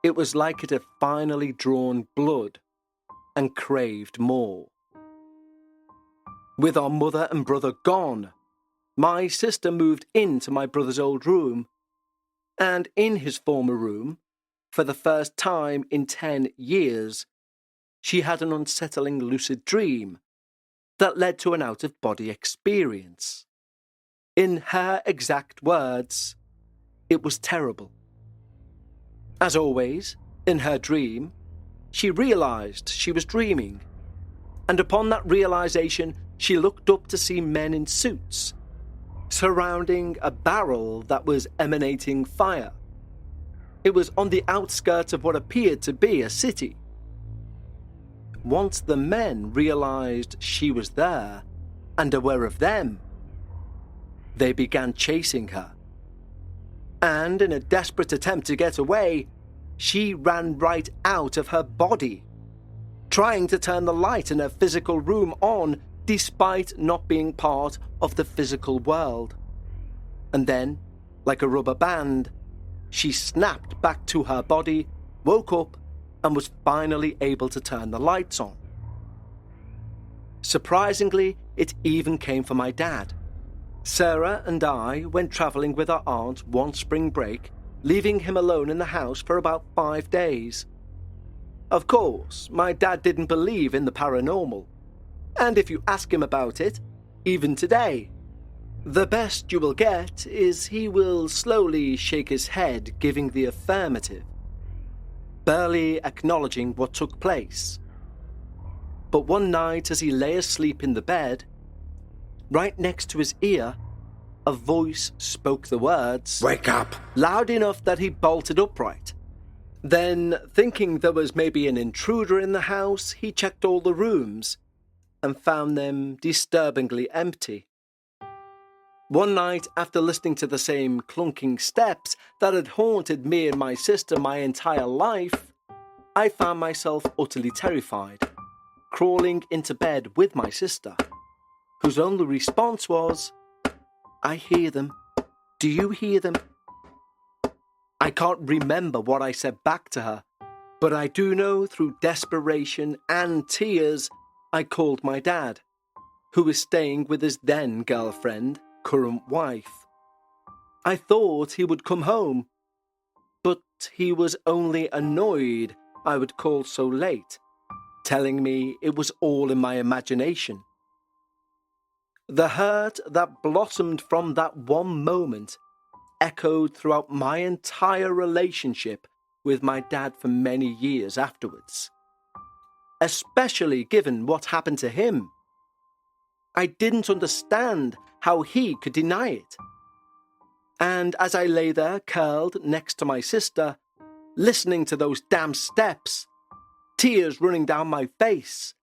it was like it had finally drawn blood and craved more. With our mother and brother gone, my sister moved into my brother's old room, and in his former room, for the first time in 10 years, she had an unsettling lucid dream that led to an out-of-body experience. In her exact words, it was terrible. As always, in her dream, she realized she was dreaming, and upon that realization, she looked up to see men in suits surrounding a barrel that was emanating fire. It was on the outskirts of what appeared to be a city. Once the men realized she was there and aware of them, they began chasing her. And in a desperate attempt to get away, she ran right out of her body, trying to turn the light in her physical room on despite not being part of the physical world. And then, like a rubber band, she snapped back to her body, woke up, and was finally able to turn the lights on. Surprisingly, it even came for my dad. Sarah and I went travelling with our aunt one spring break, leaving him alone in the house for about 5 days. Of course, my dad didn't believe in the paranormal. And if you ask him about it, even today, the best you will get is he will slowly shake his head, giving the affirmative, barely acknowledging what took place. But one night as he lay asleep in the bed, right next to his ear, a voice spoke the words, "Wake up!" loud enough that he bolted upright. Then, thinking there was maybe an intruder in the house, he checked all the rooms and found them disturbingly empty. One night, after listening to the same clunking steps that had haunted me and my sister my entire life, I found myself utterly terrified, crawling into bed with my sister, whose only response was, "I hear them. Do you hear them?" I can't remember what I said back to her, but I do know through desperation and tears I called my dad, who was staying with his then girlfriend, current wife. I thought he would come home, but he was only annoyed I would call so late, telling me it was all in my imagination. The hurt that blossomed from that one moment echoed throughout my entire relationship with my dad for many years afterwards, especially given what happened to him. I didn't understand how he could deny it. And as I lay there curled next to my sister, listening to those damn steps, tears running down my face,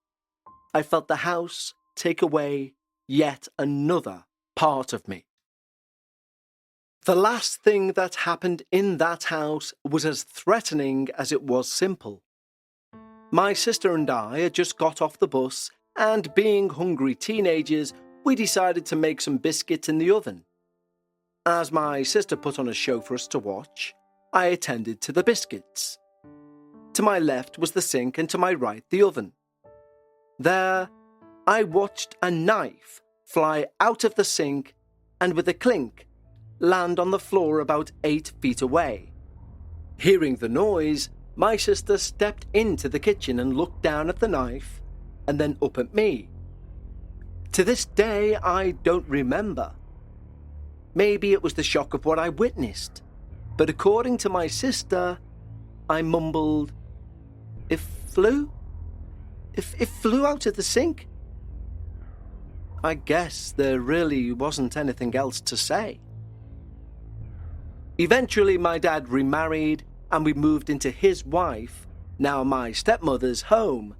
I felt the house take away yet another part of me. The last thing that happened in that house was as threatening as it was simple. My sister and I had just got off the bus, and being hungry teenagers, we decided to make some biscuits in the oven. As my sister put on a show for us to watch, I attended to the biscuits. To my left was the sink and to my right the oven. There, I watched a knife fly out of the sink and with a clink land on the floor about 8 feet away. Hearing the noise, my sister stepped into the kitchen and looked down at the knife and then up at me. To this day, I don't remember. Maybe it was the shock of what I witnessed, but according to my sister, I mumbled, "It flew? It flew out of the sink?" I guess there really wasn't anything else to say. Eventually, my dad remarried and we moved into his wife, now my stepmother's, home.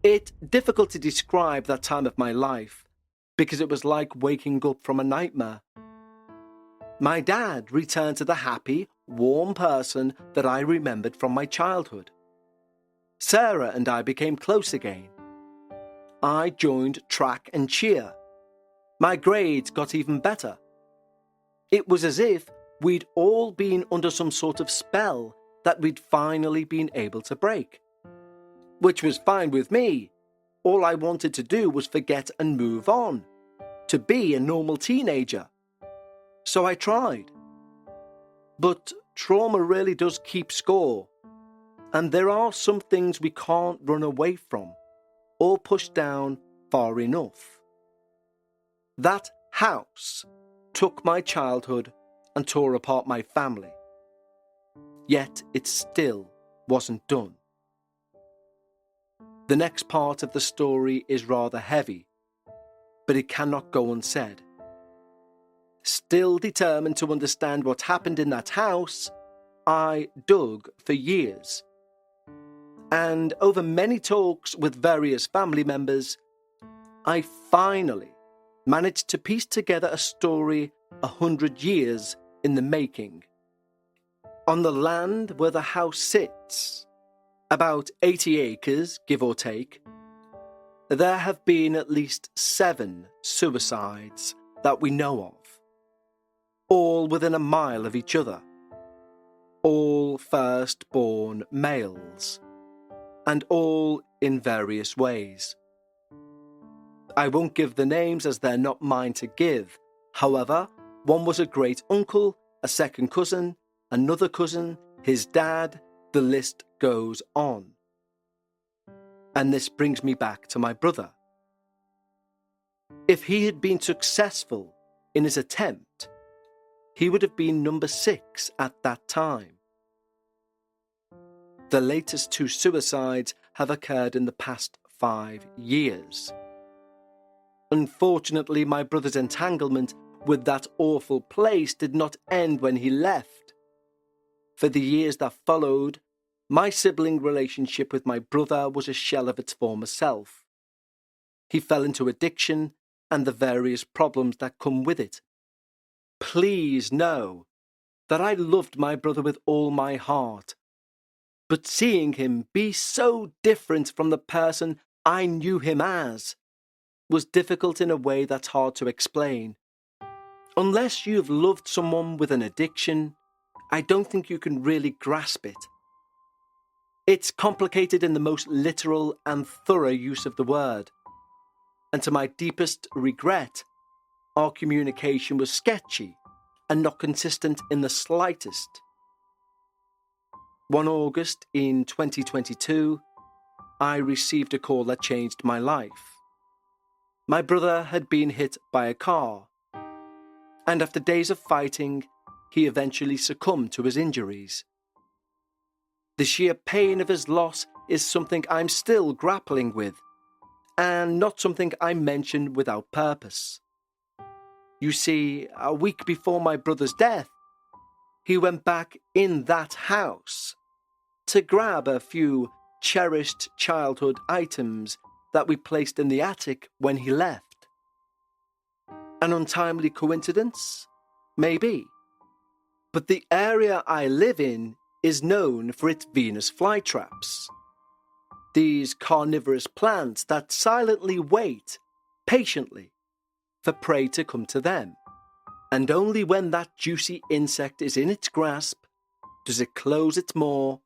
It's difficult to describe that time of my life because it was like waking up from a nightmare. My dad returned to the happy, warm person that I remembered from my childhood. Sarah and I became close again. I joined track and cheer. My grades got even better. It was as if we'd all been under some sort of spell that we'd finally been able to break. Which was fine with me. All I wanted to do was forget and move on, to be a normal teenager. So I tried. But trauma really does keep score, and there are some things we can't run away from or push down far enough. That house took my childhood and tore apart my family. Yet it still wasn't done. The next part of the story is rather heavy, but it cannot go unsaid. Still determined to understand what happened in that house, I dug for years. And over many talks with various family members, I finally managed to piece together a story 100 years in the making. On the land where the house sits, about 80 acres, give or take, there have been at least 7 suicides that we know of, all within a mile of each other, all first-born males, and all in various ways. I won't give the names as they're not mine to give. However, one was a great uncle, a second cousin, another cousin, his dad, the list goes on. And this brings me back to my brother. If he had been successful in his attempt, he would have been number 6 at that time. The latest 2 suicides have occurred in the past 5 years. Unfortunately, my brother's entanglement with that awful place did not end when he left. For the years that followed, my sibling relationship with my brother was a shell of its former self. He fell into addiction and the various problems that come with it. Please know that I loved my brother with all my heart, but seeing him be so different from the person I knew him as was difficult in a way that's hard to explain. Unless you've loved someone with an addiction, I don't think you can really grasp it. It's complicated in the most literal and thorough use of the word. And to my deepest regret, our communication was sketchy and not consistent in the slightest. One August in 2022, I received a call that changed my life. My brother had been hit by a car, and after days of fighting, he eventually succumbed to his injuries. The sheer pain of his loss is something I'm still grappling with, and not something I mention without purpose. You see, a week before my brother's death, he went back in that house to grab a few cherished childhood items that we placed in the attic when he left. An untimely coincidence? Maybe. But the area I live in is known for its Venus flytraps. These carnivorous plants that silently wait, patiently, for prey to come to them. And only when that juicy insect is in its grasp does it close its maw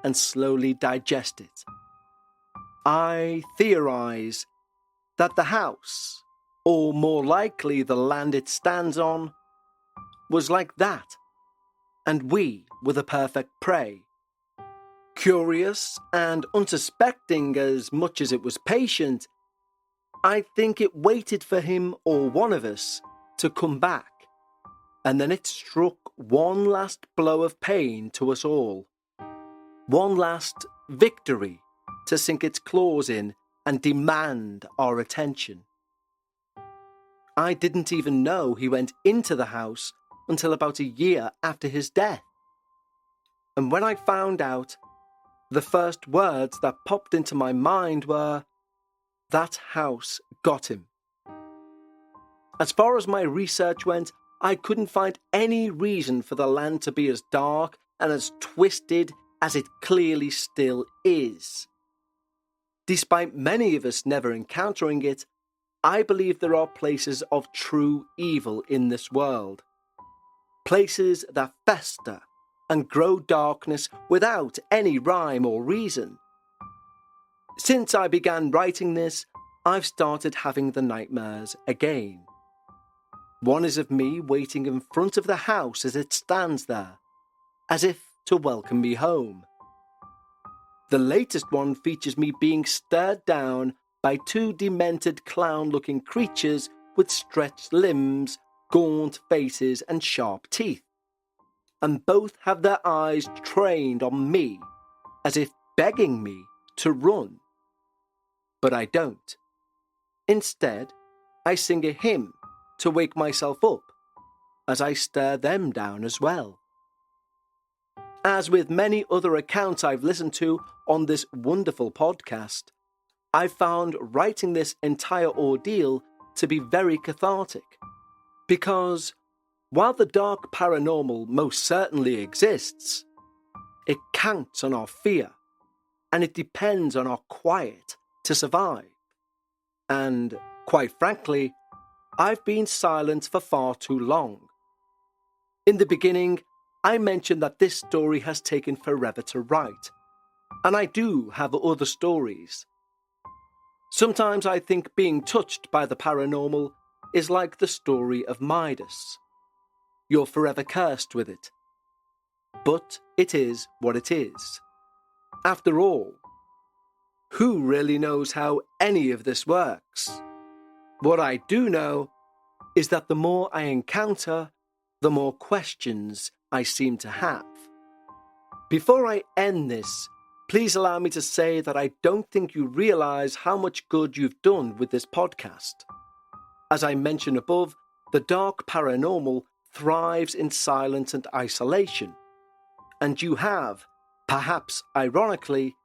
and slowly digest it. I theorize that the house, or more likely the land it stands on, was like that, and we were the perfect prey. Curious and unsuspecting as much as it was patient, I think it waited for him or one of us to come back, and then it struck one last blow of pain to us all. One last victory to sink its claws in and demand our attention. I didn't even know he went into the house until about a year after his death. And when I found out, the first words that popped into my mind were, "That house got him." As far as my research went, I couldn't find any reason for the land to be as dark and as twisted as it clearly still is. Despite many of us never encountering it, I believe there are places of true evil in this world. Places that fester and grow darkness without any rhyme or reason. Since I began writing this, I've started having the nightmares again. One is of me waiting in front of the house as it stands there, as if to welcome me home. The latest one features me being stared down by two demented clown-looking creatures with stretched limbs, gaunt faces and sharp teeth. And both have their eyes trained on me, as if begging me to run. But I don't. Instead, I sing a hymn to wake myself up, as I stare them down as well. As with many other accounts I've listened to on this wonderful podcast, I've found writing this entire ordeal to be very cathartic. Because while the dark paranormal most certainly exists, it counts on our fear, and it depends on our quiet to survive. And, quite frankly, I've been silent for far too long. In the beginning, I mentioned that this story has taken forever to write, and I do have other stories. Sometimes I think being touched by the paranormal is like the story of Midas. You're forever cursed with it. But it is what it is. After all, who really knows how any of this works? What I do know is that the more I encounter, the more questions I seem to have. Before I end this, please allow me to say that I don't think you realise how much good you've done with this podcast. As I mentioned above, the dark paranormal thrives in silence and isolation. And you have, perhaps ironically,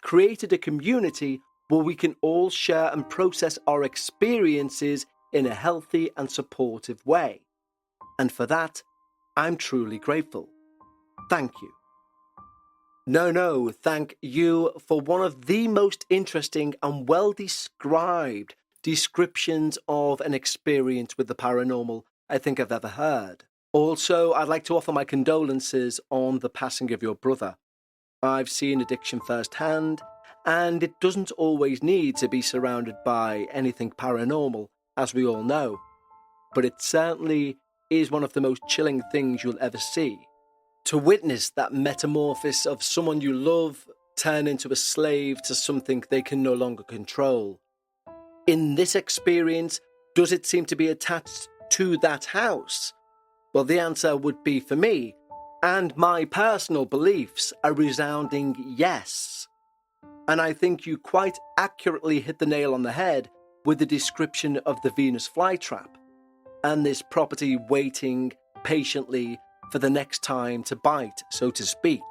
created a community where we can all share and process our experiences in a healthy and supportive way. And for that, I'm truly grateful. Thank you. No, thank you for one of the most interesting and well-described descriptions of an experience with the paranormal I think I've ever heard. Also, I'd like to offer my condolences on the passing of your brother. I've seen addiction firsthand, and it doesn't always need to be surrounded by anything paranormal, as we all know. But it certainly is one of the most chilling things you'll ever see. to witness that metamorphosis of someone you love turn into a slave to something they can no longer control. In this experience, does it seem to be attached to that house? Well, the answer would be, for me, and my personal beliefs, a resounding yes. And I think you quite accurately hit the nail on the head with the description of the Venus flytrap, and this property waiting patiently for the next time to bite, so to speak.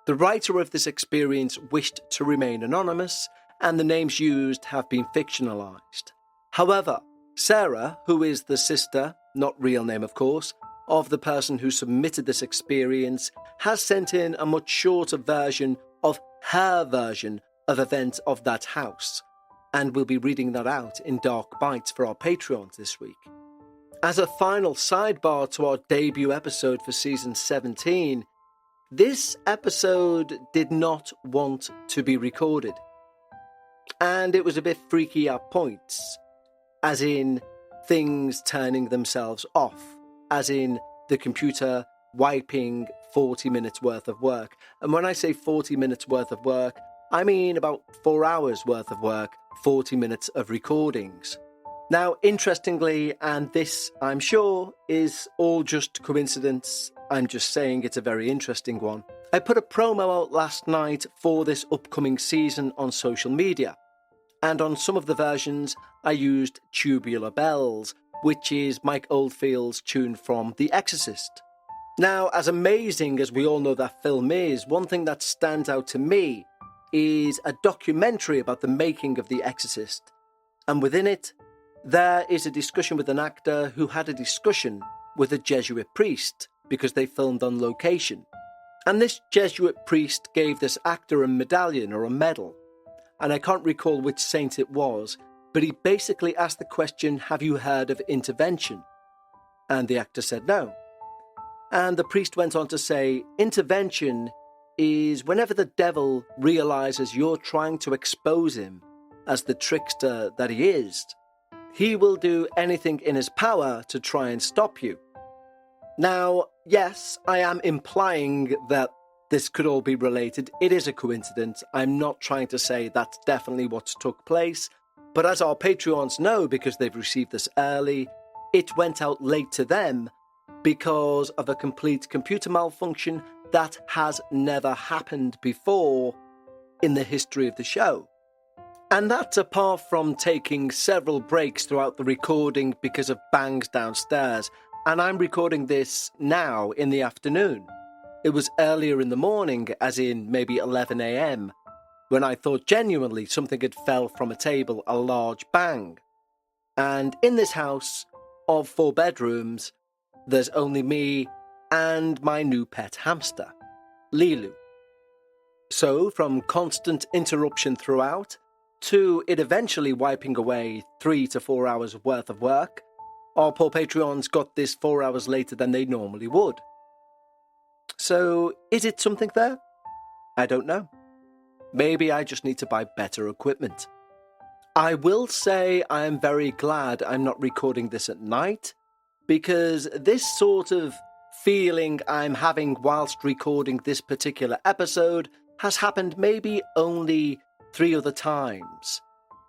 The writer of this experience wished to remain anonymous, and the names used have been fictionalized. However, Sarah, who is the sister, not real name of course, of the person who submitted this experience, has sent in a much shorter version of her version of events of that house, and we'll be reading that out in Dark Bites for our Patreons this week. As a final sidebar to our debut episode for season 17, this episode did not want to be recorded. And it was a bit freaky at points, as in things turning themselves off, as in the computer wiping 40 minutes worth of work. And when I say 40 minutes worth of work, I mean about 4 hours worth of work, 40 minutes of recordings. Now, interestingly, and this, I'm sure, is all just coincidence, I'm just saying it's a very interesting one, I put a promo out last night for this upcoming season on social media, and on some of the versions I used Tubular Bells, which is Mike Oldfield's tune from The Exorcist. Now, as amazing as we all know that film is, one thing that stands out to me is a documentary about the making of The Exorcist, and within it, there is a discussion with an actor who had a discussion with a Jesuit priest because they filmed on location. And this Jesuit priest gave this actor a medallion or a medal. And I can't recall which saint it was, but he basically asked the question, have you heard of intervention? And the actor said no. And the priest went on to say, intervention is whenever the devil realizes you're trying to expose him as the trickster that he is, he will do anything in his power to try and stop you. Now, yes, I am implying that this could all be related. It is a coincidence. I'm not trying to say that's definitely what's took place. But as our Patreons know, because they've received this early, it went out late to them because of a complete computer malfunction that has never happened before in the history of the show. And that's apart from taking several breaks throughout the recording because of bangs downstairs. And I'm recording this now in the afternoon. It was earlier in the morning, as in maybe 11 a.m, when I thought genuinely something had fell from a table, a large bang. And in this house of 4 bedrooms, there's only me and my new pet hamster, Lilu. So from constant interruption throughout, to it eventually wiping away 3 to 4 hours worth of work, our poor Patreons got this 4 hours later than they normally would. So, is it something there? I don't know. Maybe I just need to buy better equipment. I will say I am very glad I'm not recording this at night, because this sort of feeling I'm having whilst recording this particular episode has happened maybe only 3 other times.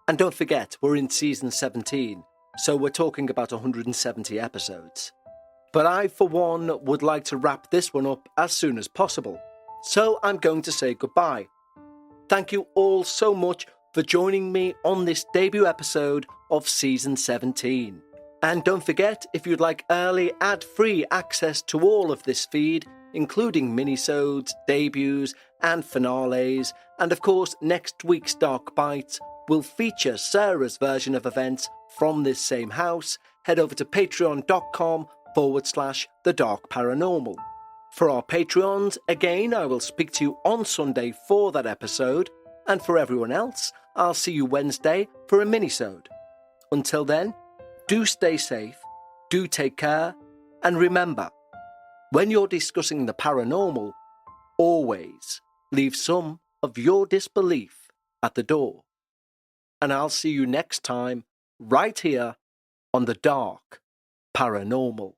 And don't forget, we're in season 17, so we're talking about 170 episodes. But I, for one, would like to wrap this one up as soon as possible. So I'm going to say goodbye. Thank you all so much for joining me on this debut episode of season 17. And don't forget, if you'd like early ad-free access to all of this feed, including minisodes, debuts and finales, and of course next week's Dark Bites will feature Sarah's version of events from this same house, head over to patreon.com/The Dark Paranormal. For our Patreons, again, I will speak to you on Sunday for that episode, and for everyone else, I'll see you Wednesday for a minisode. Until then, do stay safe, do take care, and remember, when you're discussing the paranormal, always leave some of your disbelief at the door. And I'll see you next time, right here on The Dark Paranormal.